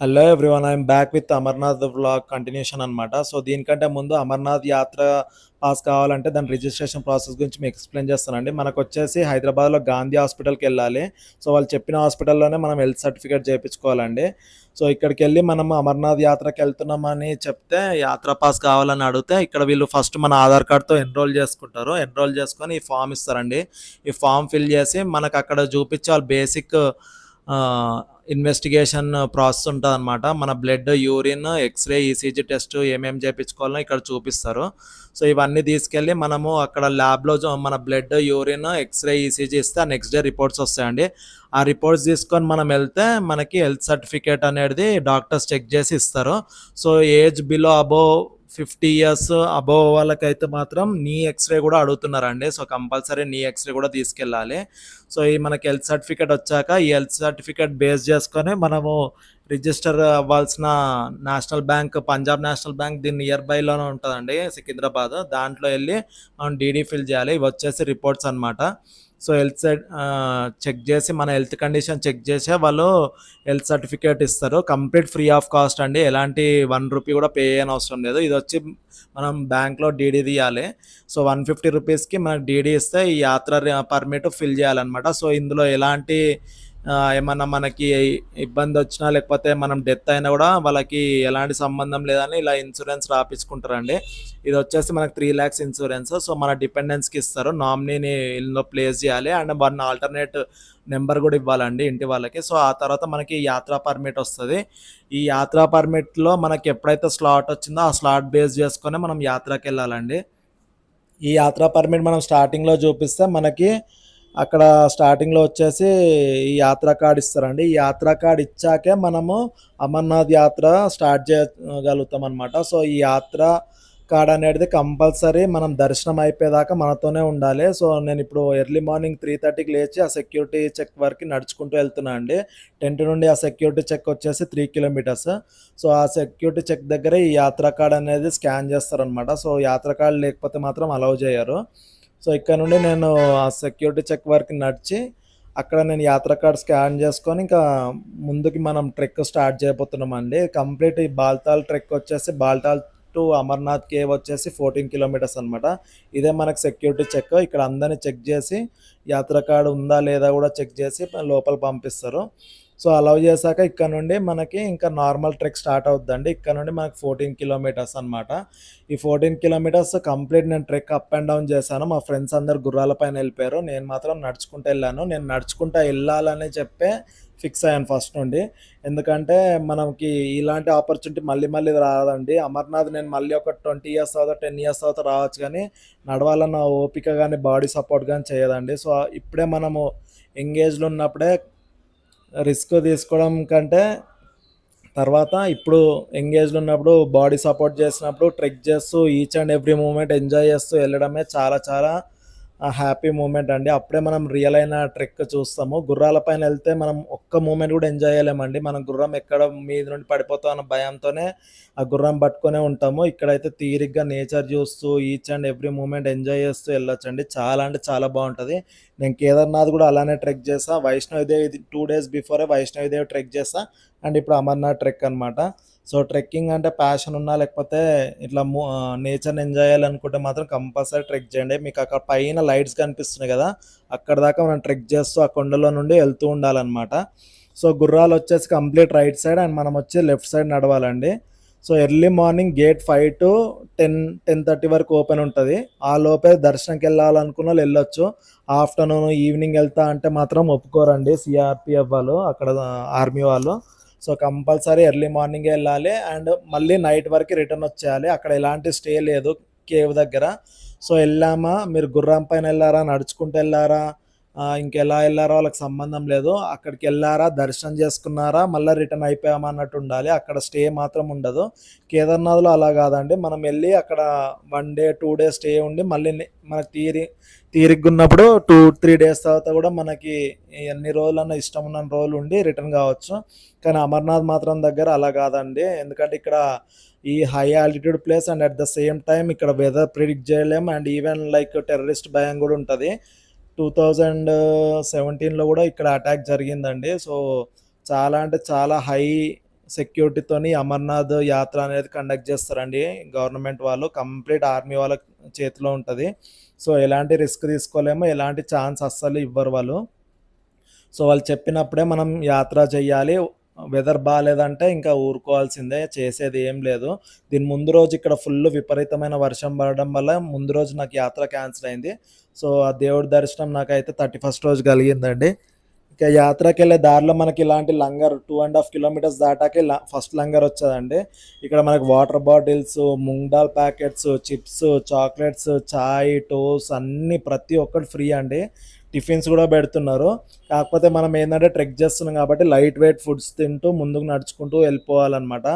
Hello everyone, I'm back with Amarnath vlog continuation అనమాట. So దీనికంటే ముందు అమర్నాథ్ యాత్ర పాస్ కావాలంటే దాని రిజిస్ట్రేషన్ ప్రాసెస్ గురించి మీకు ఎక్స్ప్లెయిన్ చేస్తానండి. మనకు వచ్చేసి హైదరాబాద్లో గాంధీ హాస్పిటల్కి వెళ్ళాలి. సో వాళ్ళు చెప్పిన హాస్పిటల్లోనే మనం హెల్త్ సర్టిఫికేట్ చేయించుకోవాలండి. సో ఇక్కడికి వెళ్ళి మనం అమర్నాథ్ యాత్రకి వెళ్తున్నామని చెప్తే యాత్ర పాస్ కావాలని అడిగితే ఇక్కడ వీళ్ళు ఫస్ట్ మన ఆధార్ కార్డ్తో ఎన్రోల్ చేసుకుంటారు. ఎన్రోల్ చేసుకొని ఈ ఫామ్ ఇస్తారండి. ఈ ఫామ్ ఫిల్ చేసి మనకు అక్కడ చూపించే వాళ్ళు బేసిక్ ఇన్వెస్టిగేషన్ ప్రాసెస్ ఉంటుంది అనమాట. మన blood, urine, x-ray, ECG test ఏమేమి చేయించుకోవాలో ఇక్కడ చూపిస్తారు. సో ఇవన్నీ తీసుకెళ్ళి మనము అక్కడ ల్యాబ్లో మన బ్లడ్, యూరిన్, ఎక్స్రే, ఈసీజీ ఇస్తే ఆ నెక్స్ట్ డే రిపోర్ట్స్ వస్తాయండి. ఆ రిపోర్ట్స్ తీసుకొని మనం వెళ్తే మనకి హెల్త్ సర్టిఫికేట్ అనేది డాక్టర్స్ చెక్ చేసి ఇస్తారు. So age below above 50 years above వాళ్ళకైతే మాత్రం నీ ఎక్స్రే కూడా అడుగుతున్నారండి. సో కంపల్సరీ నీ ఎక్స్రే కూడా తీసుకెళ్ళాలి. సో ఈ మనకి హెల్త్ సర్టిఫికేట్ వచ్చాక ఈ హెల్త్ సర్టిఫికేట్ బేస్ చేసుకొని మనము రిజిస్టర్ అవ్వాల్సిన national bank, Punjab national bank దీని నియర్ బైలోనే ఉంటుందండి, సికింద్రాబాద్. దాంట్లో వెళ్ళి మనం డీడీ ఫిల్ చేయాలి. ఇవి వచ్చేసి రిపోర్ట్స్ అనమాట. సో హెల్త్ చెక్ చేసి మన హెల్త్ కండిషన్ చెక్ చేసే వాళ్ళు హెల్త్ సర్టిఫికేట్ ఇస్తారు. కంప్లీట్ ఫ్రీ ఆఫ్ కాస్ట్ అండి, ఎలాంటి ₹1 కూడా పే చేయని అవసరం లేదు. ఇది వచ్చి మనం బ్యాంక్లో డీడీ తీయాలి. సో 150 రూపీస్కి మనకు డీడీ ఇస్తే ఈ యాత్ర పర్మిట్ ఫిల్ చేయాలన్నమాట. సో ఇందులో ఎలాంటి ఏమన్నా మనకి ఇబ్బంది వచ్చినా లేకపోతే మనం డెత్ అయినా కూడా వాళ్ళకి ఎలాంటి సంబంధం లేదని ఇలా ఇన్సూరెన్స్ రాపించుకుంటారండి. ఇది వచ్చేసి మనకు 3 lakhs ఇన్సూరెన్స్. సో మన డిపెండెన్స్కి ఇస్తారు. నామినీని ఇందులో ప్లేస్ చేయాలి అండ్ వన్ ఆల్టర్నేట్ నెంబర్ కూడా ఇవ్వాలండి ఇంటి వాళ్ళకి. సో ఆ తర్వాత మనకి యాత్రా పర్మిట్ వస్తుంది. ఈ యాత్రా పర్మిట్లో మనకి ఎప్పుడైతే స్లాట్ వచ్చిందో ఆ స్లాట్ బేస్ చేసుకొని మనం యాత్రకి వెళ్ళాలండి. ఈ యాత్రా పర్మిట్ మనం స్టార్టింగ్లో చూపిస్తే మనకి అక్కడ స్టార్టింగ్లో వచ్చేసి ఈ యాత్రా కార్డ్ ఇస్తారండి. ఈ యాత్రా కార్డ్ ఇచ్చాకే మనము అమర్నాథ్ యాత్ర స్టార్ట్ చేయగలుగుతాం అనమాట. సో ఈ యాత్ర కార్డ్ అనేది కంపల్సరీ మనం దర్శనం అయిపోయేదాకా మనతోనే ఉండాలి. సో నేను ఇప్పుడు ఎర్లీ మార్నింగ్ 3:30కి లేచి ఆ సెక్యూరిటీ చెక్ వరకు నడుచుకుంటూ వెళ్తున్నా అండి. టెంట్ నుండి ఆ సెక్యూరిటీ చెక్ వచ్చేసి 3 kilometers. సో ఆ సెక్యూరిటీ చెక్ దగ్గర ఈ యాత్రా కార్డ్ అనేది స్కాన్ చేస్తారనమాట. సో యాత్రా కార్డ్ లేకపోతే మాత్రం అలౌ చేయరు. సో ఇక్కడ నుండి నేను ఆ సెక్యూరిటీ చెక్ వరకు నడిచి అక్కడ నేను యాత్రా కార్డ్ స్కాన్ చేసుకొని ఇంకా ముందుకి మనం ట్రెక్ స్టార్ట్ చేయబోతున్నామండి. కంప్లీట్ ఈ బాల్తాల్ ట్రెక్ వచ్చేసి బాల్తాల్ టు అమర్నాథ్ కేవ్ వచ్చేసి 14 kilometers అనమాట. ఇదే మనకు సెక్యూరిటీ చెక్. ఇక్కడ అందరినీ చెక్ చేసి యాత్రా కార్డు ఉందా లేదా కూడా చెక్ చేసి లోపల పంపిస్తారు. సో అలౌ చేశాక ఇక్కడ నుండి మనకి ఇంకా నార్మల్ ట్రెక్ స్టార్ట్ అవుతుందండి. ఇక్కడ నుండి మనకి 14 kilometers అనమాట. ఈ 14 kilometers కంప్లీట్ నేను ట్రెక్ అప్ అండ్ డౌన్ చేశాను. మా ఫ్రెండ్స్ అందరు గుర్రాల పైన వెళ్ళిపోయారు, నేను మాత్రం నడుచుకుంటూ వెళ్ళాను. నేను నడుచుకుంటూ వెళ్ళాలని చెప్పే ఫిక్స్ అయ్యాను ఫస్ట్ నుండి. ఎందుకంటే మనకి ఇలాంటి ఆపర్చునిటీ మళ్ళీ మళ్ళీ రాదండి. అమర్నాథ్ నేను మళ్ళీ ఒక 20 years తర్వాత 10 years తర్వాత రావచ్చు, కానీ నడవాలన్న ఓపిక కానీ బాడీ సపోర్ట్ కానీ చేయదండి. సో ఇప్పుడే మనము ఎంగేజ్లో ఉన్నప్పుడే రిస్క్ తీసుకోవడం కంటే తర్వాత ఇప్పుడు ఎంగేజ్లో ఉన్నప్పుడు బాడీ సపోర్ట్ చేసినప్పుడు ట్రెక్ చేస్తూ each and every moment enjoy చేస్తూ వెళ్ళడమే చాలా చాలా హ్యాపీ మూమెంట్ అండి. అప్పుడే మనం రియల్ అయిన ట్రెక్ చూస్తాము. గుర్రాల పైన వెళ్తే మనం ఒక్క మూమెంట్ కూడా ఎంజాయ్ చేయలేమండి. మనం గుర్రం ఎక్కడ మీద నుండి పడిపోతాం అన్న భయంతోనే ఆ గుర్రం పట్టుకునే ఉంటాము. ఇక్కడైతే తీరిగ్గా నేచర్ చూస్తూ each and every moment enjoy చేస్తూ వెళ్ళొచ్చండి. చాలా అంటే చాలా బాగుంటుంది. నేను కేదార్నాథ్ కూడా అలానే ట్రెక్ చేస్తా. Vaishno Devi 2 days before Vaishno Devi trek చేస్తా అండ్ ఇప్పుడు అమర్నాథ్ ట్రెక్ అనమాట. సో ట్రెక్కింగ్ అంటే ప్యాషన్ ఉన్నా లేకపోతే ఇట్లా నేచర్ని ఎంజాయ్ చేయాలనుకుంటే మాత్రం కంపల్సరీ ట్రెక్ చేయండి. మీకు అక్కడ పైన లైట్స్ కనిపిస్తున్నాయి కదా, అక్కడ దాకా మనం ట్రెక్ చేస్తూ ఆ కొండలో నుండి వెళ్తూ ఉండాలన్నమాట. సో గుర్రాలు వచ్చేసి కంప్లీట్ రైట్ సైడ్ అండ్ మనం వచ్చి లెఫ్ట్ సైడ్ నడవాలండి. So early morning gate 5 to 10-10:30 వరకు ఓపెన్ ఉంటుంది. ఆ లోపే దర్శనంకి వెళ్ళాలనుకున్న వాళ్ళు వెళ్ళొచ్చు. ఆఫ్టర్నూన్, ఈవినింగ్ వెళ్తా అంటే మాత్రం ఒప్పుకోరండి సిఆర్పిఎఫ్ వాళ్ళు, అక్కడ ఆర్మీ వాళ్ళు. సో కంపల్సరీ ఎర్లీ మార్నింగే వెళ్ళాలి అండ్ మళ్ళీ నైట్ వరకు రిటర్న్ వచ్చేయాలి. అక్కడ ఎలాంటి స్టే లేదు కేవ్ దగ్గర. సో వెళ్ళామా, మీరు గుర్రం పైన వెళ్ళారా, నడుచుకుంటూ వెళ్ళారా, ఇంకెలా వెళ్ళారో వాళ్ళకి సంబంధం లేదు. అక్కడికి వెళ్ళారా, దర్శనం చేసుకున్నారా, మళ్ళీ రిటర్న్ అయిపోయామా అన్నట్టు ఉండాలి. అక్కడ స్టే మాత్రం ఉండదు. కేదార్నాథ్లో అలా కాదండి. మనం వెళ్ళి అక్కడ 1 day 2 days స్టే ఉండి మళ్ళీ మనకు తీరిగ్గా ఉన్నప్పుడు 2-3 days తర్వాత కూడా మనకి ఎన్ని రోజులన్నా ఇష్టం ఉన్న రోజులు ఉండి రిటర్న్ కావచ్చు. కానీ అమర్నాథ్ మాత్రం దగ్గర అలా కాదండి. ఎందుకంటే ఇక్కడ ఈ high altitude place and at the same time ఇక్కడ వెదర్ ప్రిడిక్ట్ చేయలేం అండ్ ఈవెన్ లైక్ టెర్రరిస్ట్ భయం కూడా ఉంటుంది. 2017లో కూడా ఇక్కడ అటాక్ జరిగిందండి. సో చాలా అంటే చాలా హై సెక్యూరిటీతోని అమర్నాథ్ యాత్ర అనేది కండక్ట్ చేస్తారండి గవర్నమెంట్ వాళ్ళు. కంప్లీట్ ఆర్మీ వాళ్ళ చేతిలో ఉంటది. సో, ఎలాంటి రిస్క్ తీసుకోలేము. ఎలాంటి ఛాన్స్ అస్సలు ఇవ్వరు వాళ్ళు. సో, వాళ్ళు చెప్పినప్పుడే మనం యాత్ర చెయ్యాలి. వెదర్ బాలేదంటే ఇంకా ఊరుకోవాల్సిందే. చేసేది ఏం లేదు. దీని ముందు రోజు ఇక్కడ ఫుల్లు విపరీతమైన వర్షం పడడం వల్ల ముందు రోజు నాకు యాత్ర క్యాన్సిల్ అయింది. సో, ఆ దేవుడి దర్శనం నాకైతే 31st రోజు కలిగిందండి. ఇక యాత్రకెళ్ళే దారిలో మనకి ఇలాంటి లంగర్ 2½ కిలోమీటర్స్ దాటాకే ఫస్ట్ లంగర్ వచ్చేదండి. ఇక్కడ మనకు వాటర్ బాటిల్స్, మూంగ్ దాల్ ప్యాకెట్స్, చిప్స్, చాక్లెట్స్, చాయ్, టోస్ట్ అన్నీ ప్రతి ఒక్కటి ఫ్రీ అండి. టిఫిన్స్ కూడా పెడుతున్నారు. కాకపోతే మనం ఏందంటే ట్రెక్ చేస్తున్నాం కాబట్టి లైట్ వెయిట్ ఫుడ్స్ తింటూ ముందుకు నడుచుకుంటూ వెళ్ళిపోవాలనమాట.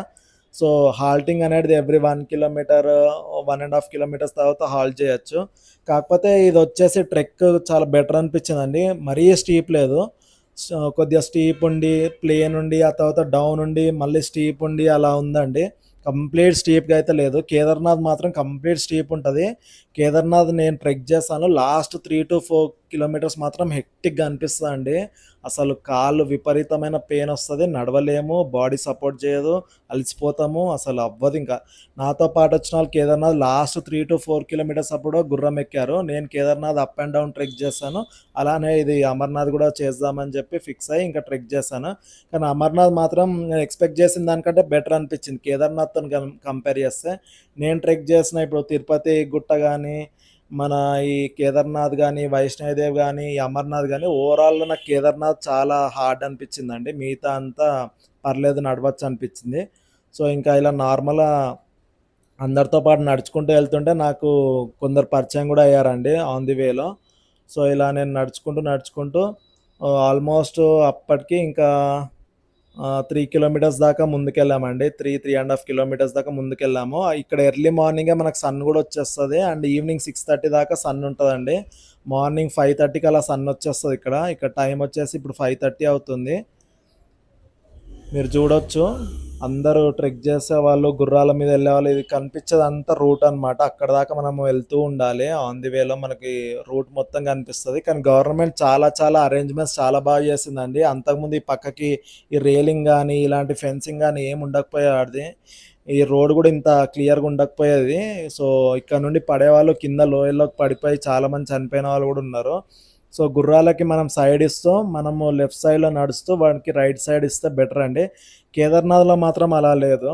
సో, హాల్టింగ్ అనేది ఎవ్రీ 1 కిలోమీటర్, 1½ కిలోమీటర్స్ తర్వాత హాల్ట్ చేయొచ్చు. కాకపోతే ఇదొచ్చేసి ట్రెక్ చాలా బెటర్ అనిపించిందండి. మరీ స్టీప్ లేదు. కొద్దిగా స్టీప్ ఉండి, ప్లేన్ ఉండి, ఆ తర్వాత డౌన్ ఉండి, మళ్ళీ స్టీప్ ఉండి అలా ఉందండి. కంప్లీట్ స్టీప్‌గా అయితే లేదు. కేదార్‌నాథ్ మాత్రం కంప్లీట్ స్టీప్ ఉంటది. కేదార్‌నాథ్ నేను ట్రెక్ చేశాను. లాస్ట్ 3-4 కిలోమీటర్స్ మాత్రం హెక్టిక్‌గా అనిపిస్తదండి. అసలు కాళ్ళు విపరీతమైన పెయినొస్తది. నడవలేము. బాడీ సపోర్ట్ చేయదు. అలిసిపోతాము. అసలు అవ్వదింక. నాతో పాటొచ్చిన వాళ్ళు కేదార్‌నాథ్ లాస్ట్ 3-4 కిలోమీటర్స్ అప్పుడు గుర్రం ఎక్కారు. నేను Kedarnath up and down trek చేశాను. అలానే ఇది అమర్నాథ్ కూడా చేద్దామని చెప్పి ఫిక్స్ అయ్యి ఇంకా ట్రెక్ చేశాను. కానీ అమర్నాథ్ మాత్రం నేను ఎక్స్‌పెక్ట్ చేసిన దానికంటే బెటర్ అనిపించింది కేదార్‌నాథ్‌తోని కంపేర్ చేస్తే. నేను ట్రెక్ చేసిన ఇప్పుడు తిరుపతి గుట్ట గానీ, మన ఈ కేదార్‌నాథ్ గానీ, వైష్ణోదేవి గానీ, ఈ అమర్నాథ్ గానీ ఓవరాల్‌గా నాకు కేదార్‌నాథ్ చాలా హార్డ్ అనిపించిందండి. మిగతా అంతా పర్లేదు నడవచ్చు అనిపించింది. సో, ఇంకా ఇలా నార్మల్‌గా అందరితో పాటు నడుచుకుంటూ వెళ్తుంటే నాకు కొందరు పరిచయం కూడా అయ్యారండి ఆన్ ది వేలో. సో, ఇలా నేను నడుచుకుంటూ ఆల్మోస్ట్ అప్పటికి ఇంకా 3 కిలోమీటర్స్ దాకా ముందుకెళ్ళామండి. 3½ కిలోమీటర్స్ దాకా ముందుకెళ్ళాము. ఇక్కడ ఎర్లీ మార్నింగే మనకు సన్ గూడా వచ్చేస్తది. అండ్ ఈవినింగ్ 6:30 దాకా సన్ ఉంటదండి. మార్నింగ్ 5:30కి అలా సన్ వచ్చేస్తది ఇక్కడ. ఇక్కడ టైం వచ్చేసి ఇప్పుడు 5:30 అవుతుంది. మీరు చూడొచ్చు. అందరూ ట్రెక్ చేసేవాళ్ళు, గుర్రాల మీద వెళ్ళేవాళ్ళు. ఇది కనిపించేదంతా రూట్ అనమాట. అక్కడిదాకా మనము వెళ్తూ ఉండాలి. ఆన్ ది వేలో మనకి రూట్ మొత్తం కనిపిస్తది. కానీ గవర్నమెంట్ చాలా చాలా అరేంజ్‌మెంట్స్ చాలా బాగా చేసిందండి. అంతకుముందు ఈ పక్కకి ఈ రైలింగ్ గానీ, ఇలాంటి ఫెన్సింగ్ గానీ ఏమి ఉండకపోయేది. ఈ రోడ్ గూడా ఇంత క్లియర్‌గా ఉండకపోయేది. సో, ఇక్కడ నుండి పడేవాళ్ళు కింద లోయల్లోకి పడిపోయి చాలామంది చనిపోయిన వాళ్ళు గూడా ఉన్నారు. సో, గుర్రాలకి మనం సైడ్ ఇస్తాం. మనము లెఫ్ట్ సైడ్‌లో నడుస్తూ వాడికి రైట్ సైడ్ ఇస్తే బెటర్ అండి. కేదార్‌నాథ్‌లో మాత్రం అలా లేదు.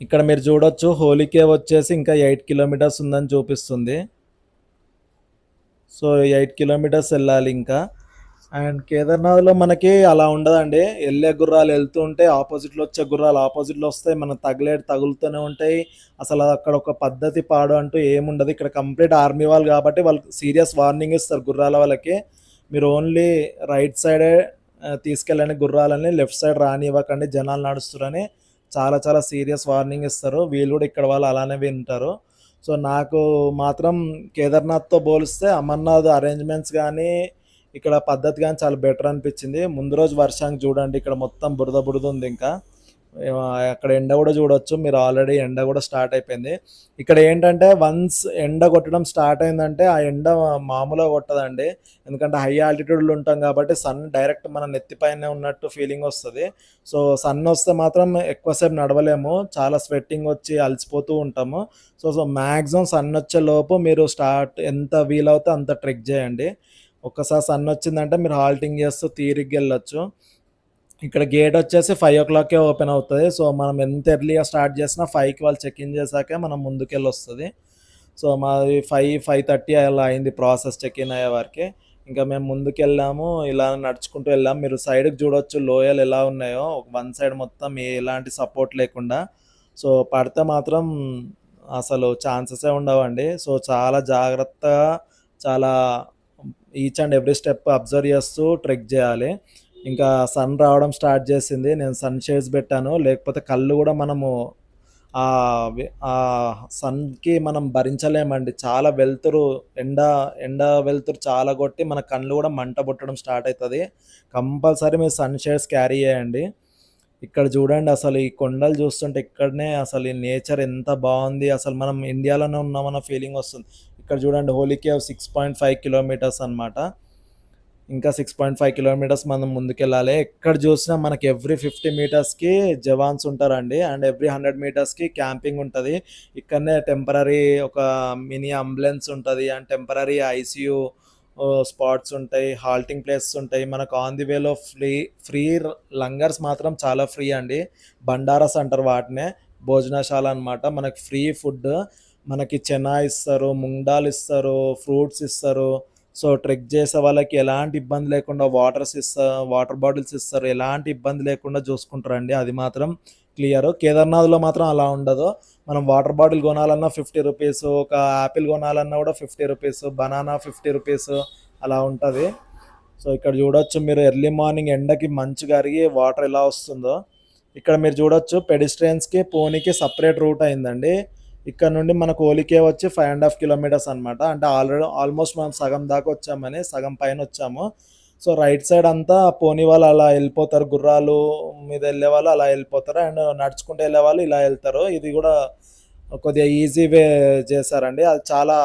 ఇక్కడ మీరు చూడొచ్చు హోలీ కేవ్ వచ్చేసి ఇంకా 8 కిలోమీటర్స్ ఉందని చూపిస్తుంది. సో, 8 కిలోమీటర్స్ ఎళ్ళాలి ఇంకా. అండ్ కేదార్‌నాథ్‌లో మనకి అలా ఉండదండి. ఎళ్ళే గుర్రాలు ఎళ్తూ ఉంటే ఆపోజిట్‌లో వచ్చే గుర్రాలు ఆపోజిట్‌లో వస్తాయి. మనం తగులుతూనే ఉంటాయి. అసలు అక్కడ ఒక పద్ధతి పాడు అంటూ ఏముండదు. ఇక్కడ కంప్లీట్ ఆర్మీ వాళ్ళు కాబట్టి వాళ్ళు సీరియస్ వార్నింగ్ ఇస్తారు గుర్రాల వాళ్ళకి. మీరు ఓన్లీ రైట్ సైడే తీసుకెళ్ళండి గుర్రాలని. లెఫ్ట్ సైడ్ రానివ్వకండి జనాలు నడుస్తుర్రని చాలా చాలా సీరియస్ వార్నింగ్ ఇస్తారు. వీళ్ళు కూడా ఇక్కడ వాళ్ళు అలానే వింటారు. సో, నాకు మాత్రం కేదార్‌నాథ్‌తో పోలిస్తే అమర్నాథ్ అరేంజ్‌మెంట్స్ గానీ, ఇక్కడ పద్ధతి గాని చాలా బెటర్ అనిపించింది. ముందు రోజు వర్షానికి చూడండి ఇక్కడ మొత్తం బురద బురద ఉంది ఇంకా. అక్కడ ఎండ గూడా చూడొచ్చు. మీరు ఆల్రెడీ ఎండ గూడా స్టార్ట్ అయిపోయింది. ఇక్కడ ఏంటంటే వన్స్ ఎండ కొట్టడం స్టార్ట్ అయిందంటే ఆ ఎండ మామూలుగా కొట్టదండి. ఎందుకంటే హై ఆల్టిట్యూడ్‌లో ఉంటాం కాబట్టి సన్ డైరెక్ట్ మన నెత్తి పైనే ఉన్నట్టు ఫీలింగ్ వస్తది. సో, సన్ వస్తే మాత్రం ఎక్కువ సేపు నడవలేము. చాలా స్వెట్టింగ్ వచ్చి అలసిపోతూ ఉంటాము. సో, మాక్సిమం సన్ వచ్చే లోపు మీరు ఎంత వీలవుతే అంత ట్రెక్ చేయండి. ఒక్కసారి సన్ వచ్చిందంటే మీరు హాల్టింగ్ చేస్తూ తీరిగ్గా ఎళ్ళొచ్చు. ఇక్కడ గేట్ వచ్చేసి 5:00కే ఓపెన్ అవుతది. సో, మనం ఎంత ఎర్లీగా స్టార్ట్ చేసినా 5కి వాళ్ళు చెక్ ఇన్ చేశాకే మనం ముందుకెళ్ళొస్తది. సో, మాది 5:30 అలా అయింది ప్రాసెస్ చెక్ ఇన్ అయ్యే వరకి. ఇంకా మేము ముందుకెళ్ళాము. ఇలా నడుచుకుంటూ వెళ్ళాము. మీరు సైడ్‌కి చూడొచ్చు లోయలు ఎలా ఉన్నాయో. వన్ సైడ్ మొత్తం ఎలాంటి సపోర్ట్ లేకుండా. సో, పడితే మాత్రం అసలు ఛాన్సెసే ఉండవండి. సో, చాలా జాగ్రత్తగా చాలా each and every step observe చేస్తూ ట్రెక్ చేయాలి. ఇంకా సన్ రావడం స్టార్ట్ చేసింది. నేను సన్ షేడ్స్ పెట్టాను. లేకపోతే కళ్ళు గూడా మనము సన్‌కి మనం భరించలేమండి. చాలా వెలుతురు ఎండ ఎండ వెలుతురు చాలా కొట్టి మన కళ్ళు గూడా మంట పుట్టడం స్టార్ట్ అయితది. కంపల్సరీ మీరు సన్ షేడ్స్ క్యారీ చేయండి. ఇక్కడ చూడండి అసలు ఈ కొండలు చూస్తుంటే ఇక్కడనే అసలు ఈ నేచర్ ఎంత బావుంది. అసలు మనం ఇండియాలోనే ఉన్నామన్న ఫీలింగ్ వస్తుంది. ఇక్కడ చూడండి హోలీ కేవ్ 6.5 కిలోమీటర్స్ అన్నమాట. ఇంకా 6.5 కిలోమీటర్స్ మనం ముందుకెళ్ళాలి. ఎక్కడ చూసినా మనకి ఎవ్రీ 50 మీటర్స్‌కి జవాన్స్ ఉంటారండి. అండ్ ఎవ్రీ 100 మీటర్స్‌కి క్యాంపింగ్ ఉంటది. ఇక్కడనే టెంపరరీ ఒక మినీ అంబులెన్స్ ఉంటది. అండ్ టెంపరరీ ఐసీయూ స్పాట్స్ ఉంటాయి. హాల్టింగ్ ప్లేసెస్ ఉంటాయి. మనకు ఆన్ ది వేలో ఫ్రీ లంగర్స్ మాత్రం చాలా ఫ్రీ అండి. బండారాస్ అంటారు వాటినే. భోజనశాల అనమాట. మనకు ఫ్రీ ఫుడ్. మనకి చెనా ఇస్తారు, ముంగ్ దాల్ ఇస్తారు, ఫ్రూట్స్ ఇస్తారు. సో, ట్రెక్ చేసే వాళ్ళకి ఎలాంటి ఇబ్బంది లేకుండా వాటర్ బాటిల్స్ ఇస్తారు. ఎలాంటి ఇబ్బంది లేకుండా చూసుకుంటారండి. అది మాత్రం క్లియరు. కేదార్‌నాథ్‌లో మాత్రం అలా ఉండదు. మనం వాటర్ బాటిల్ కొనాలన్నా 50 రూపీస్, ఒక యాపిల్ కొనాలన్నా కూడా 50 రూపీస్, బనానా 50 రూపీస్ అలా ఉంటది. సో, ఇక్కడ చూడొచ్చు మీరు ఎర్లీ మార్నింగ్ ఎండకి మంచు కరిగి వాటర్ ఎలా వస్తుందో. ఇక్కడ మీరు చూడొచ్చు పెడిస్ట్రియన్స్‌కి, పోనీకి సెపరేట్ రూట్ అయిందండి. ఇక్కడ నుండి మనకు ఓలికే వచ్చి 5½ కిలోమీటర్స్ అనమాట. అంటే ఆల్మోస్ట్ మనం సగం దాకా వచ్చామని, సగం పైనొచ్చాము. సో, రైట్ సైడ్ అంతా పోనీ వాళ్ళు అలా ఎళ్ళిపోతారు. గుర్రాలు మీద ఎళ్ళేవాళ్ళు అలా ఎళ్ళిపోతారు. అండ్ నడుచుకుంటూ ఎళ్ళేవాళ్ళు ఇలా ఎళ్తారు. ఇది గూడా కొద్దిగా ఈజీ వే చేశారండి. అది చాలా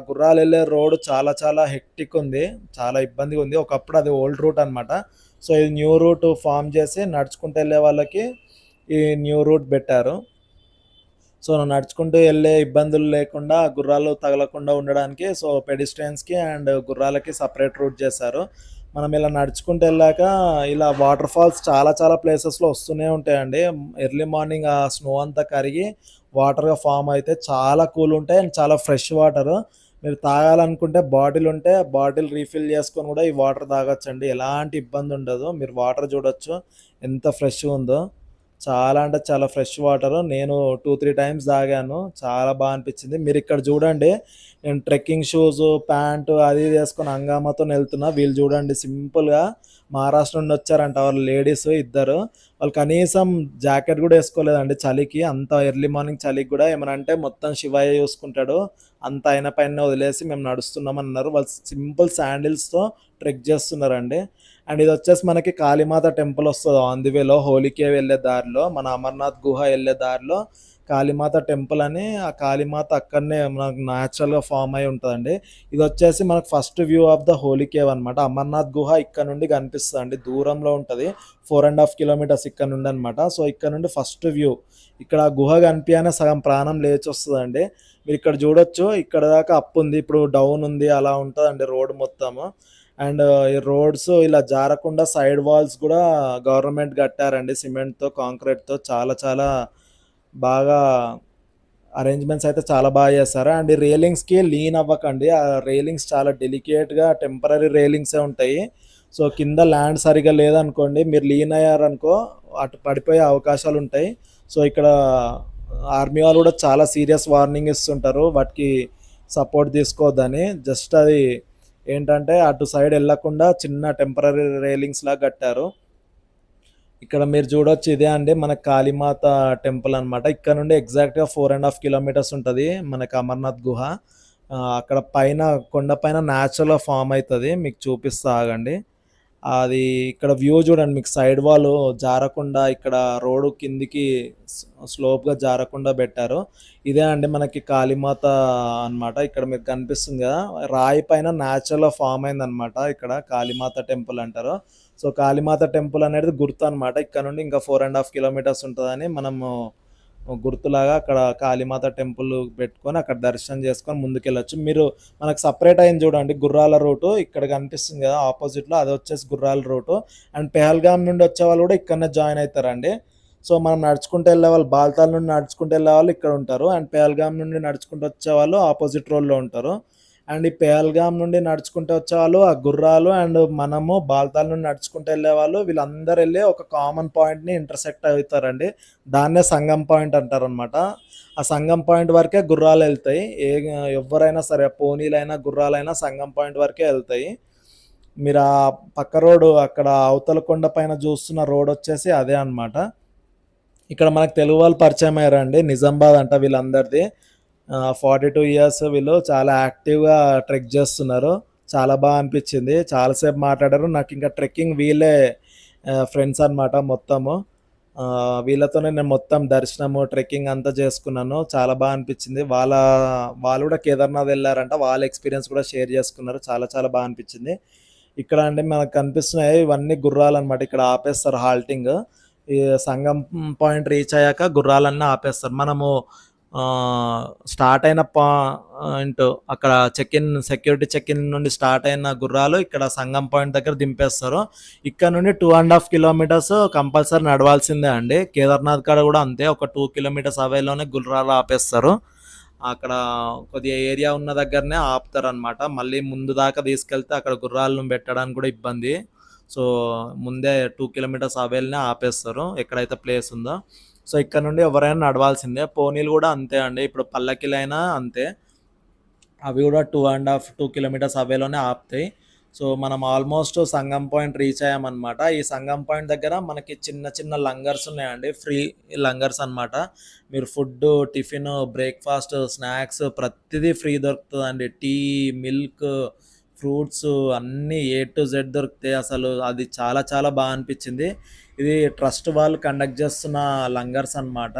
గుర్రాలెళ్ళే రోడ్ చాలా చాలా హెక్టిక్ ఉంది. చాలా ఇబ్బందిగా ఉంది. ఒకప్పుడు అది ఓల్డ్ రూట్ అనమాట. సో, ఇది న్యూ రూట్ ఫార్మ్ చేసి నడుచుకుంటూ ఎళ్ళే వాళ్ళకి ఈ న్యూ రూట్ బెట్టారు. సో, నడుచుకుంటూ ఎళ్ళే ఇబ్బందులు లేకుండా, గుర్రాలు తగలకుండా ఉండడానికి సో, పెడిస్ట్రియన్స్‌కి అండ్ గుర్రాలకి సెపరేట్ రూట్ చేశారు. మనం ఇలా నడుచుకుంటూ ఎళ్ళాక ఇలా వాటర్ ఫాల్స్ చాలా చాలా ప్లేసెస్‌లో వస్తూనే ఉంటాయండి. ఎర్లీ మార్నింగ్ ఆ స్నో అంతా కరిగి వాటర్‌గా ఫార్మ్ అయితే చాలా కూల్ ఉంటాయి. అండ్ చాలా ఫ్రెష్ వాటరు. మీరు తాగాలనుకుంటే బాటిల్ ఉంటే బాటిల్ రీఫిల్ చేసుకొని కూడా ఈ వాటర్ తాగొచ్చండి. ఎలాంటి ఇబ్బంది ఉండదు. మీరు వాటర్ చూడొచ్చు ఎంత ఫ్రెష్‌గా ఉందో. చాలా అంటే చాలా ఫ్రెష్ వాటరు. నేను 2, 3 టైమ్స్ తాగాను. చాలా అనిపిచ్చింది. మీరిక్కడ చూడండి. నేను ట్రెక్కింగ్ షూసు, ప్యాంటు అది ఇది యేసుకొని హంగామాతోనెళ్తున్నా. వీళ్ళు చూడండి సింపుల్‌గా మహారాష్ట్ర నుండి వచ్చారంట వాళ్ళు లేడీసు ఇద్దరు. వాళ్ళు కనీసం జాకెట్ గూడా యేసుకోలేదండి చలికి. అంత ఎర్లీ మార్నింగ్ చలికి గూడా. ఏమన్నా అంటే మొత్తం శివయ్య చూసుకుంటాడు. అంతా ఆయన పైనే వదిలేసి మేము నడుస్తున్నామన్నారు. వాళ్ళు సింపుల్ శాండిల్స్‌తో ట్రెక్ చేస్తున్నారండి. అండ్ ఇదొచ్చేసి మనకి కాళీమాత టెంపుల్ వస్తది ఆన్ ది వేలో హోలీకే వెళ్ళే దారిలో. మన అమర్నాథ్ గుహ ఎళ్ళే దారిలో కాళీమాత టెంపుల్ అని ఆ కాళీమాత అక్కడనే మనకు న్యాచురల్‌గా ఫార్మ్ అయ్యి ఉంటదండి. ఇదొచ్చేసి మనకు first view of the holy cave అనమాట. అమర్నాథ్ గుహ ఇక్కడ నుండి కనిపిస్తదండి. దూరంలో ఉంటది. 4½ కిలోమీటర్స్ ఇక్కడ నుండనమాట. సో, ఇక్కడ నుండి ఫస్ట్ వ్యూ. ఇక్కడ ఆ గుహ కనిపియగానే సగం ప్రాణం లేచొస్తదండి. మీరిక్కడ చూడొచ్చు. ఇక్కడ దాకా అప్ ఉంది. ఇప్పుడు డౌన్ ఉంది. అలా ఉంటదండి రోడ్ మొత్తము. అండ్ ఈ రోడ్స్ ఇలా జారకుండా సైడ్ వాల్స్ గూడా గవర్నమెంట్ కట్టారండి సిమెంట్‌తో, కాంక్రీట్‌తో చాలా చాలా బాగా అరేంజ్‌మెంట్స్ అయితే చాలా చేశారు. అండ్ ఈ రైలింగ్స్‌కి లీన్ అవ్వకండి. ఆ రైలింగ్స్ చాలా డెలికేట్‌గా టెంపరరీ రైలింగ్సే ఉంటాయి. సో, కింద ల్యాండ్ సరిగ్గా లేదనుకోండి, మీరు లీన్ అయ్యారనుకో అటు పడిపోయే అవకాశాలుంటాయి. సో, ఇక్కడ ఆర్మీ వాళ్ళు గూడా చాలా సీరియస్ వార్నింగ్ ఇస్తుంటారు. వాటికి సపోర్ట్ తీసుకోవద్దని. జస్ట్ అది ఏంటంటే అటు సైడ్ ఎళ్ళకుండా చిన్న టెంపరరీ రైలింగ్స్‌లాగా కట్టారు. ఇక్కడ మీరు చూడొచ్చు ఇదే అండి మన కాళీమాత టెంపుల్ అనమాట. ఇక్కడ నుండి ఎగ్జాక్ట్‌గా 4½ కిలోమీటర్స్ ఉంటది మనకి అమర్నాథ్ గుహ. అక్కడ పైన కొండ పైన న్యాచురల్‌గా ఫార్మ్ అయితది. మీకు చూపిస్తా ఆగండి. అది ఇక్కడ వ్యూ చూడండి. మీకు సైడ్ వాల్ జారకుండా ఇక్కడ రోడ్ కిందికి స్లోప్‌గా జారకుండా పెట్టారు. ఇదే అండి మనకి కాళీమాత అన్నమాట. ఇక్కడ మీకు కనిపిస్తుంది గదా! రాయి పైన న్యాచురల్‌గా ఫార్మ్ అయిందన్నమాట. ఇక్కడ కాళీమాత టెంపుల్ అంటారు. సో, కాళీమాత టెంపుల్ అనేది గుర్తనమాట. ఇక్కడ నుండి ఇంకా 4½ కిలోమీటర్స్ ఉంటదని మనము గుర్తులాగా అక్కడ కాళీమాత టెంపుల్ పెట్టుకొని అక్కడ దర్శనం చేసుకొని ముందుకెళ్ళొచ్చు. మీరు మనకు సెపరేట్ అయింది చూడండి గుర్రాల రూటు. ఇక్కడ కనిపిస్తుంది కదా ఆపోజిట్‌లో అదొచ్చేసి గుర్రాల రూటు. అండ్ పెహల్గాం నుండి వచ్చేవాళ్ళు కూడా ఇక్కడనే జాయిన్ అయితారండి. సో, మనం నడుచుకుంటూ ఎళ్ళేవాళ్ళు బాల్తాల్ నుండి నడుచుకుంటూ ఎళ్ళేవాళ్ళు ఇక్కడ ఉంటారు. అండ్ పెహల్గాం నుండి నడుచుకుంటూ వచ్చేవాళ్ళు ఆపోజిట్ రోడ్‌లో ఉంటారు. అండ్ ఈ పెహల్గాం నుండి నడుచుకుంటూ వచ్చేవాళ్ళు ఆ గుర్రాలు అండ్ మనము బాల్తాల్ నుండి నడుచుకుంటూ ఎళ్ళేవాళ్ళు వీళ్ళందరూ ఎళ్ళి ఒక కామన్ పాయింట్‌ని ఇంటర్సెక్ట్ అవుతారండి. దాన్నే సంగం పాయింట్ అంటారనమాట. ఆ సంగం పాయింట్ వరకే గుర్రాలెళ్తాయి. ఎవ్వరైనా సరే పోనీలైనా, గుర్రాలైనా సంగం పాయింట్ వరకే ఎళ్తాయి. మీరు ఆ పక్క రోడ్డు అక్కడ అవతల కొండ పైన చూస్తున్న రోడొచ్చేసి అదే అనమాట. ఇక్కడ మనకు తెలుగు వాళ్ళు పరిచయం అయ్యారండి. నిజామాబాద్ అంట వీళ్ళందరిది. 42 ఇయర్స్ వీళ్ళు చాలా యాక్టివ్‌గా ట్రెక్ చేస్తున్నారు. చాలా అనిపిచ్చింది. చాలా సేపు మాట్లాడారు. నాకింకా ట్రెక్కింగ్ వీళ్ళే ఫ్రెండ్స్ అనమాట మొత్తము. వీళ్ళతోనే నేను మొత్తం దర్శనము, ట్రెక్కింగ్ అంతా చేసుకున్నాను. చాలా అనిపిచ్చింది. వాళ్ళు కూడా కేదార్‌నాథ్ ఎళ్లారంట. వాళ్ళ ఎక్స్‌పీరియన్స్ కూడా షేర్ చేసుకున్నారు. చాలా చాలా అనిపిచ్చింది. ఇక్కడ అంటే మనకు కనిపిస్తున్నాయి ఇవన్నీ గుర్రాలనమాట. ఇక్కడ ఆపేస్తారు హాల్టింగ్. ఈ సంగం పాయింట్ రీచ్ అయ్యాక గుర్రాలన్నీ ఆపేస్తారు. మనము స్టార్ట్ అయిన పాయింట్ అక్కడ సెక్యూరిటీ చెక్ ఇన్ నుండి స్టార్ట్ అయిన గుర్రాలు ఇక్కడ సంగం పాయింట్ దగ్గర దింపేస్తారు. ఇక్కడ నుండి 2.5 కిలోమీటర్స్ కంపల్సరీ నడవాల్సిందే అండి. కేదార్నాథ్ కాడ కూడా అంతే, ఒక 2 కిలోమీటర్స్ అవేలోనే గుర్రాలు ఆపేస్తారు. అక్కడ కొద్దిగా ఏరియా ఉన్న దగ్గరనే ఆపుతారనమాట. మళ్ళీ ముందు దాకా తీసుకెళ్తే అక్కడ గుర్రాలను పెట్టడానికి కూడా ఇబ్బంది. సో ముందే 2 కిలోమీటర్స్ అవేలనే ఆపేస్తారు ఎక్కడైతే ప్లేస్ ఉందో. సో ఇక్కడ నుండి ఎవరైనా నడవాల్సిందే. పోనీలు కూడా అంతే అండి. ఇప్పుడు పల్లకిలైనా అంతే, అవి కూడా 2 కిలోమీటర్స్ అవేలోనే ఆపుతాయి. సో మనం ఆల్మోస్ట్ సంగం పాయింట్ రీచ్ అయ్యామన్నమాట. ఈ సంగం పాయింట్ దగ్గర మనకి చిన్న చిన్న లంగర్స్ ఉన్నాయండి, ఫ్రీ లంగర్స్ అన్నమాట. మీరు ఫుడ్, టిఫిన్, బ్రేక్ఫాస్ట్, స్నాక్స్ ప్రతిదీ ఫ్రీ దొరుకుతుందండి. టీ, మిల్క్, ఫ్రూట్స్ అన్నీ ఏ టు జెడ్ దొరుకుతాయి. అసలు అది చాలా చాలా బాగా అనిపించింది. ఇది ట్రస్ట్ వాళ్ళు కండక్ట్ చేస్తున్న లంగర్స్ అన్నమాట.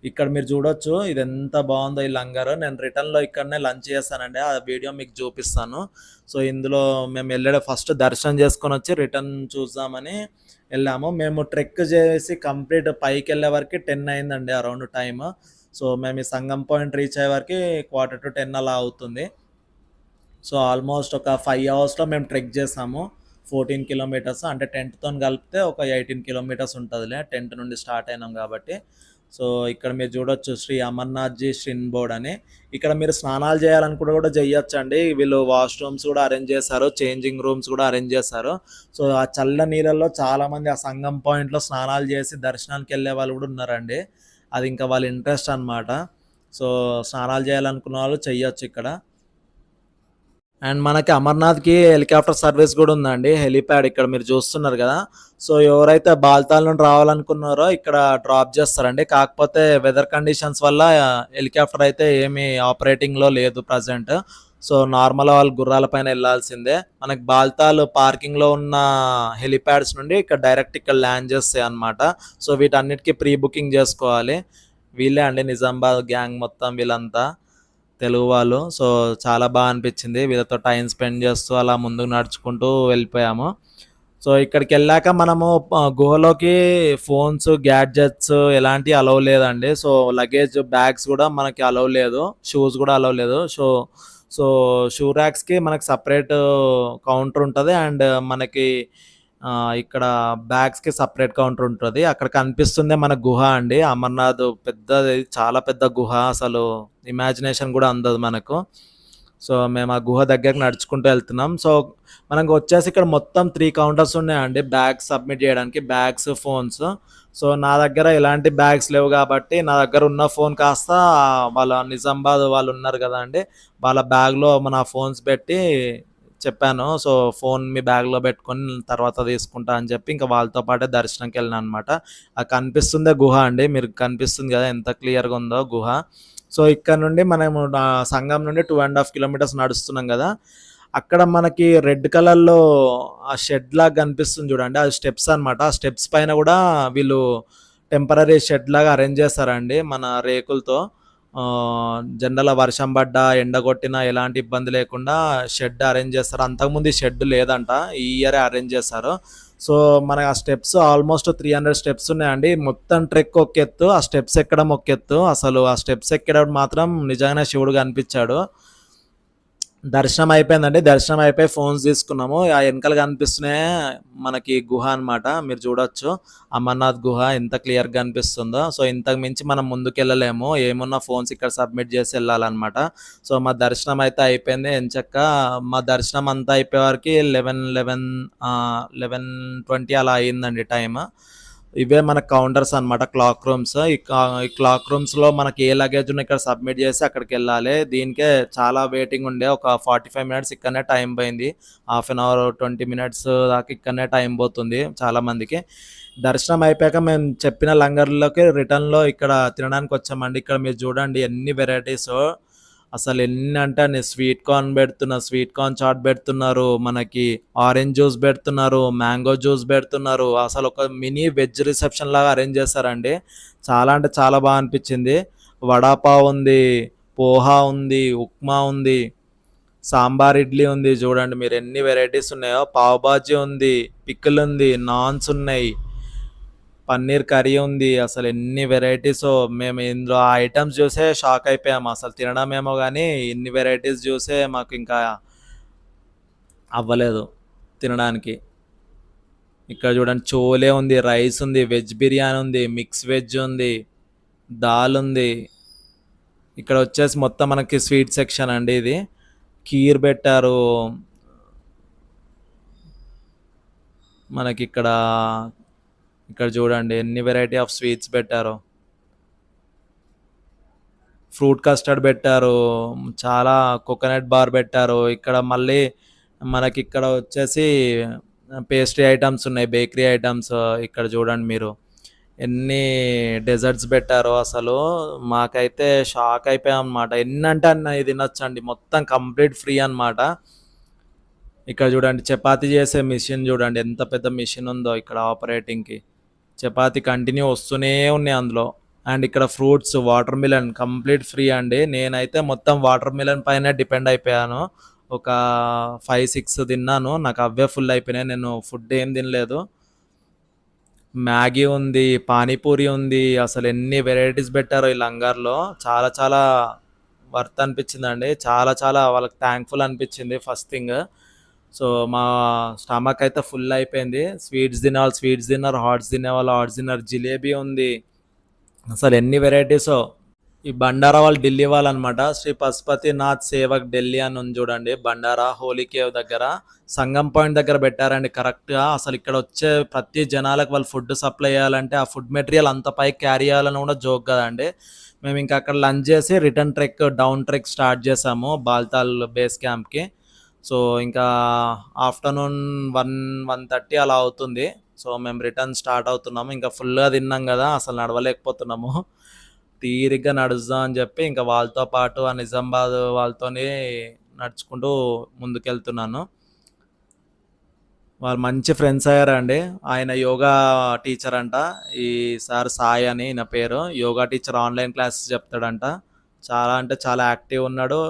ఇక్కడ మీరు చూడొచ్చు ఇది ఎంత బాగుందో ఈ లంగర్. నేను రిటర్న్లో ఇక్కడనే లంచ్ చేస్తానండి, ఆ వీడియో మీకు చూపిస్తాను. సో ఇందులో మేము వెళ్ళడం ఫస్ట్ దర్శనం చేసుకొని వచ్చి రిటర్న్ చూద్దామని వెళ్ళాము. మేము ట్రెక్ చేసి కంప్లీట్ పైకి వెళ్ళే వరకు 10 అయిందండి అరౌండ్ టైమ్. సో మేము ఈ సంగం పాయింట్ రీచ్ అయ్యే వరకు 9:45 అలా అవుతుంది. సో ఆల్మోస్ట్ ఒక 5 అవర్స్లో మేము ట్రెక్ చేసాము. 14 కిలోమీటర్స్ అంటే టెంట్తో కలిపితే ఒక 18 కిలోమీటర్స్ ఉంటుందిలే, టెంట్ నుండి స్టార్ట్ అయినాం కాబట్టి. సో ఇక్కడ మీరు చూడొచ్చు శ్రీ అమర్నాథ్జీ ష్రిన్ బోర్డ్ అని. ఇక్కడ మీరు స్నానాలు చేయాలనుకుంటే కూడా చేయొచ్చు అండి. వీళ్ళు వాష్రూమ్స్ కూడా అరేంజ్ చేశారు, చేంజింగ్ రూమ్స్ కూడా అరేంజ్ చేశారు. సో ఆ చల్ల నీళ్ళల్లో చాలామంది ఆ సంగం పాయింట్లో స్నానాలు చేసి దర్శనానికి వెళ్ళే వాళ్ళు కూడా ఉన్నారండి. అది ఇంకా వాళ్ళ ఇంట్రెస్ట్ అనమాట. సో స్నానాలు చేయాలనుకున్న వాళ్ళు చెయ్యొచ్చు ఇక్కడ. అండ్ మనకి అమర్నాథ్కి హెలికాప్టర్ సర్వీస్ కూడా ఉందండి, హెలిప్యాడ్ ఇక్కడ మీరు చూస్తున్నారు కదా. సో ఎవరైతే బాల్తాల్ నుండి రావాలనుకున్నారో ఇక్కడ డ్రాప్ చేస్తారండి. కాకపోతే వెదర్ కండిషన్స్ వల్ల హెలికాప్టర్ అయితే ఏమీ ఆపరేటింగ్లో లేదు ప్రజెంట్. సో నార్మల్ వాళ్ళు గుర్రాల పైన వెళ్ళాల్సిందే. మనకి బాల్తాల్ పార్కింగ్లో ఉన్న హెలిప్యాడ్స్ నుండి ఇక్కడ డైరెక్ట్ ఇక్కడ ల్యాండ్ చేస్తాయి అనమాట. సో వీటన్నిటికీ ప్రీ బుకింగ్ చేసుకోవాలి. వీళ్ళే అండి నిజామాబాద్ గ్యాంగ్ మొత్తం, వీళ్ళంతా తెలుగు వాళ్ళు. సో చాలా బాగా అనిపించింది, వీళ్ళతో టైం స్పెండ్ చేస్తూ అలా ముందుకు నడుచుకుంటూ వెళ్ళిపోయాము. సో ఇక్కడికి వెళ్ళాక మనము గుహలోకి ఫోన్స్, గ్యాడ్జెట్స్ ఎలాంటి అలౌ లేదండి. సో లగేజ్ బ్యాగ్స్ కూడా మనకి అలౌ లేదు, షూస్ కూడా అలౌ లేదు. సో షూ ర్యాక్స్కి మనకి సపరేట్ కౌంటర్ ఉంటుంది. అండ్ మనకి ఇక్కడ బ్యాగ్స్కి సపరేట్ కౌంటర్ ఉంటుంది. అక్కడ కనిపిస్తుంది మన గుహ అండి, అమర్నాథ్ పెద్దది, చాలా పెద్ద గుహ, అసలు ఇమాజినేషన్ కూడా అందదు మనకు. సో మేము ఆ గుహ దగ్గరకు నడుచుకుంటూ వెళ్తున్నాం. సో మనకు వచ్చేసి ఇక్కడ మొత్తం 3 కౌంటర్స్ ఉన్నాయండి బ్యాగ్స్ సబ్మిట్ చేయడానికి, బ్యాగ్స్, ఫోన్స్. సో నా దగ్గర ఎలాంటి బ్యాగ్స్ లేవు కాబట్టి నా దగ్గర ఉన్న ఫోన్ కాస్త వాళ్ళ నిజామాబాద్ వాళ్ళు ఉన్నారు కదా అండి, వాళ్ళ బ్యాగ్లో మన ఫోన్స్ పెట్టి చెప్పాను. సో ఫోన్ మీ బ్యాగ్లో పెట్టుకొని తర్వాత తీసుకుంటా అని చెప్పి ఇంకా వాళ్ళతో పాటే దర్శనంకి వెళ్ళినా అనమాట. ఆ కనిపిస్తుందే గుహ అండి, మీరు కనిపిస్తుంది కదా ఎంత క్లియర్గా ఉందో గుహ. సో ఇక్కడ నుండి మనము సంగం నుండి 2.5 కిలోమీటర్స్ నడుస్తున్నాం కదా, అక్కడ మనకి రెడ్ కలర్లో ఆ షెడ్ లాగా కనిపిస్తుంది చూడండి, అది స్టెప్స్ అనమాట. ఆ స్టెప్స్ పైన కూడా వీళ్ళు టెంపరీ షెడ్ లాగా అరేంజ్ చేస్తారండి మన రేకులతో. జనరల్గా వర్షం పడ్డా, ఎండ కొట్టినా ఎలాంటి ఇబ్బంది లేకుండా షెడ్ అరేంజ్ చేస్తారు. అంతకుముందు ఈ షెడ్ లేదంట, ఈ ఇయరే అరేంజ్ చేశారు. సో మనకి ఆ స్టెప్స్ ఆల్మోస్ట్ 300 స్టెప్స్ ఉన్నాయండి. మొత్తం ట్రెక్ ఒక ఎత్తు, ఆ స్టెప్స్ ఎక్కడం ఒక ఎత్తు. అసలు ఆ స్టెప్స్ ఎక్కడం మాత్రం నిజంగానే శివుడు కనిపించాడు. దర్శనం అయిపోయిందండి, దర్శనం అయిపోయి ఫోన్స్ తీసుకున్నాము. ఆ వెనకాల కనిపిస్తున్నాయి మనకి గుహ అనమాట, మీరు చూడొచ్చు అమర్నాథ్ గుహ ఎంత క్లియర్గా కనిపిస్తుందో. సో ఇంతకు మించి మనం ముందుకు వెళ్ళలేము, ఏమున్నా ఫోన్స్ ఇక్కడ సబ్మిట్ చేసి వెళ్ళాలన్నమాట. సో మా దర్శనం అయితే అయిపోయింది ఎంచక్క. మా దర్శనం అంతా అయిపోయే వరకు 11:20 అలా అయిందండి టైం. ఇవే మన కౌంటర్స్ అనమాట, క్లాక్ రూమ్స్. ఈ క్లాక్ రూమ్స్లో మనకి ఏ లగేజ్ ఉన్న ఇక్కడ సబ్మిట్ చేసి అక్కడికి వెళ్ళాలి. దీనికే చాలా వెయిటింగ్ ఉండే, ఒక 45 మినిట్స్ ఇక్కడనే టైం పోయింది. హాఫ్ అన్ అవర్ 20 మినిట్స్ దాకా ఇక్కడనే టైం పోతుంది చాలామందికి. దర్శనం అయిపోయాక మేము చెప్పిన లంగర్లోకి రిటర్న్లో ఇక్కడ తినడానికి వచ్చామండి. ఇక్కడ మీరు చూడండి ఎన్ని వెరైటీస్, అసలు ఎన్ని అంటే అన్ని. స్వీట్ కార్న్ పెడుతున్నారు, స్వీట్ కార్న్ చాట్ పెడుతున్నారు, మనకి ఆరెంజ్ జ్యూస్ పెడుతున్నారు, మ్యాంగో జ్యూస్ పెడుతున్నారు. అసలు ఒక మినీ వెజ్ రిసెప్షన్ లాగా అరేంజ్ చేస్తారండి. చాలా అంటే చాలా బాగా అనిపించింది. వడాపావ్ ఉంది, పోహా ఉంది, ఉప్మా ఉంది, సాంబార్ ఇడ్లీ ఉంది చూడండి మీరు ఎన్ని వెరైటీస్ ఉన్నాయో. పావ్ బాజీ ఉంది, పికిల్ ఉంది, నాన్స్ ఉన్నాయి, పన్నీర్ కర్రీ ఉంది. అసలు ఎన్ని వెరైటీసో. మేము ఇందులో ఆ ఐటమ్స్ చూసే షాక్ అయిపోయాము. అసలు తినడమేమో కానీ ఇన్ని వెరైటీస్ చూసే మాకు ఇంకా అవ్వలేదు తినడానికి. ఇక్కడ చూడండి చోలే ఉంది, రైస్ ఉంది, వెజ్ బిర్యానీ ఉంది, మిక్స్ వెజ్ ఉంది, దాల్ ఉంది. ఇక్కడ వచ్చేసి మొత్తం మనకి స్వీట్ సెక్షన్ అండి ఇది. కీర్ పెట్టారు మనకి ఇక్కడ. ఇక్కడ చూడండి ఎన్ని వెరైటీ ఆఫ్ స్వీట్స్ పెట్టారు. ఫ్రూట్ కస్టర్డ్ పెట్టారు, చాలా కోకోనట్ బార్ పెట్టారు. ఇక్కడ మళ్ళీ మనకి ఇక్కడ వచ్చేసి పేస్ట్రీ ఐటమ్స్ ఉన్నాయి, బేకరీ ఐటమ్స్. ఇక్కడ చూడండి మీరు ఎన్ని డెజర్ట్స్ పెట్టారో. అసలు మాకైతే షాక్ అయిపోయాం అనమాట. ఎన్నంటే అన్న ఇది తినొచ్చండి, మొత్తం కంప్లీట్ ఫ్రీ అనమాట. ఇక్కడ చూడండి చపాతీ చేసే మిషన్ చూడండి ఎంత పెద్ద మిషన్ ఉందో ఇక్కడ ఆపరేటింగ్కి. చపాతీ కంటిన్యూ వస్తూనే ఉన్నాయి అందులో. అండ్ ఇక్కడ fruits, water melon complete free అండి. నేనైతే మొత్తం వాటర్ మిలన్ పైన డిపెండ్ అయిపోయాను. ఒక 5-6 తిన్నాను, నాకు అవే ఫుల్ అయిపోయినాయి. నేను ఫుడ్ ఏం తినలేదు. మ్యాగీ ఉంది, పానీపూరి ఉంది. అసలు ఎన్ని వెరైటీస్ పెట్టారో ఈ లంగార్లో. చాలా చాలా వర్త్ అనిపించిందండి. చాలా చాలా వాళ్ళకి థ్యాంక్ఫుల్ అనిపించింది ఫస్ట్ థింగ్. సో మా స్టమక్ అయితే ఫుల్ అయిపోయింది. స్వీట్స్ తినేవాళ్ళు స్వీట్స్ తిన్నారు, హాట్స్ తినేవాళ్ళు హాట్స్ తిన్నారు. జిలేబీ ఉంది. అసలు ఎన్ని వెరైటీసో. ఈ బండారా వాళ్ళు ఢిల్లీ వాళ్ళు అనమాట. శ్రీ పశుపతినాథ్ సేవక్ ఢిల్లీ అని ఉంది చూడండి. బండారా హోలీ కేవ్ దగ్గర సంగం పాయింట్ దగ్గర పెట్టారండి కరెక్ట్గా. అసలు ఇక్కడ వచ్చే ప్రతి జనాలకు వాళ్ళు ఫుడ్ సప్లై చేయాలంటే ఆ ఫుడ్ మెటీరియల్ అంత పైకి క్యారీ చేయాలని కూడా జోక్ కదండి. మేము ఇంకా అక్కడ లంచ్ చేసి return trek down trek start చేసాము బాల్తాల్ బేస్ క్యాంప్కి. సో ఇంకా ఆఫ్టర్నూన్ 1-1:30 అలా అవుతుంది. సో మేము రిటర్న్ స్టార్ట్ అవుతున్నాము. ఇంకా ఫుల్గా తిన్నాం కదా, అసలు నడవలేకపోతున్నాము. తీరిగ్గా నడుద్దాం అని చెప్పి ఇంకా వాళ్ళతో పాటు ఆ నిజామాబాద్ వాళ్ళతోని నడుచుకుంటూ ముందుకెళ్తున్నాను. వాళ్ళు మంచి ఫ్రెండ్స్ అయ్యారండి. ఆయన యోగా టీచర్ అంట. ఈ సార్ సాయి అని ఈయన పేరు. యోగా టీచర్, ఆన్లైన్ క్లాసెస్ చెప్తాడంట. చాలా అంటే చాలా యాక్టివ్ ఉన్నాడు.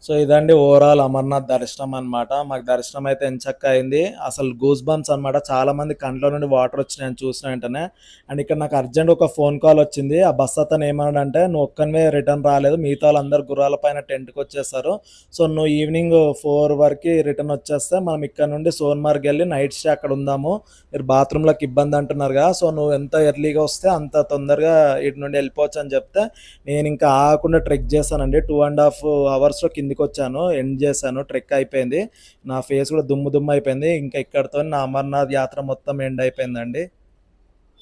సో ఇదండి ఓవరాల్ అమర్నాథ్ దర్శనం అనమాట. మాకు దర్శనం అయితే ఎంచక్క అయింది. అసలు గూస్ బంప్స్ అనమాట. చాలా మంది కంట్లో నుండి వాటర్ వచ్చినాయని చూసిన వెంటనే. అండ్ ఇక్కడ నాకు అర్జెంట్ ఒక ఫోన్ కాల్ వచ్చింది. ఆ బస్ అతను ఏమన్నాడంటే, నువ్వు ఒక్కనివే రిటర్న్ రాలేదు, మిగతా వాళ్ళందరూ గుర్రాల పైన టెంట్కి వచ్చేస్తారు. సో నువ్వు ఈవినింగ్ 4 వరకు రిటర్న్ వచ్చేస్తే మనం ఇక్కడ నుండి సోన్మార్గ్ వెళ్ళి నైట్ స్టే అక్కడ ఉందాము. మీరు బాత్రూంలోకి ఇబ్బంది అంటున్నారు కదా, సో నువ్వు ఎంత ఎర్లీగా వస్తే అంత తొందరగా ఇటు నుండి వెళ్ళిపోవచ్చు అని చెప్తే నేను ఇంకా ఆగకుండా ట్రెక్ చేశానండి. 2.5 అవర్స్లో కిందికి వచ్చాను, ఎండ్ చేశాను. ట్రెక్ అయిపోయింది, నా ఫేస్ కూడా దుమ్ము దుమ్ము అయిపోయింది. ఇంకా ఇక్కడతో నా అమర్నాథ్ యాత్ర మొత్తం ఎండ్ అయిపోయిందండి.